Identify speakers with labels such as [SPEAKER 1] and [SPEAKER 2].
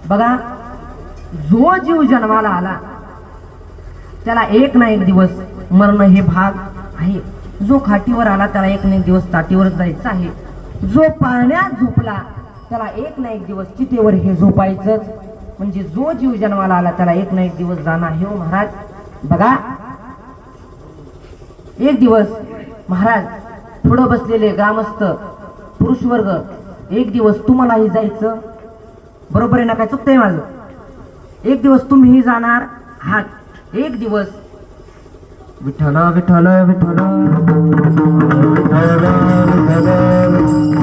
[SPEAKER 1] बघा, जो जीव जन्माला आला त्याला एक ना एक दिवस मरण हे भाग आहे. जो खाटीवर आला त्याला एक ना एक दिवस ताटीवर जायचं आहे. जो पाळण्यात झोपला त्याला एक ना एक दिवस चितेवर हे झोपायचंच. म्हणजे जो जीव जन्माला आला त्याला एक ना एक दिवस जाणं आहे. हो महाराज, बघा एक दिवस महाराज पुढं बसलेले ग्रामस्थ पुरुष वर्ग, एक दिवस तुम्हालाही जायचं, बरोबर आहे ना? काय चुकतंय माझं? एक दिवस तुम्हीही जाणार आहात. एक दिवस विठ्ठल विठ्ठल विठ्ठल विठ्ठल विठ्ठल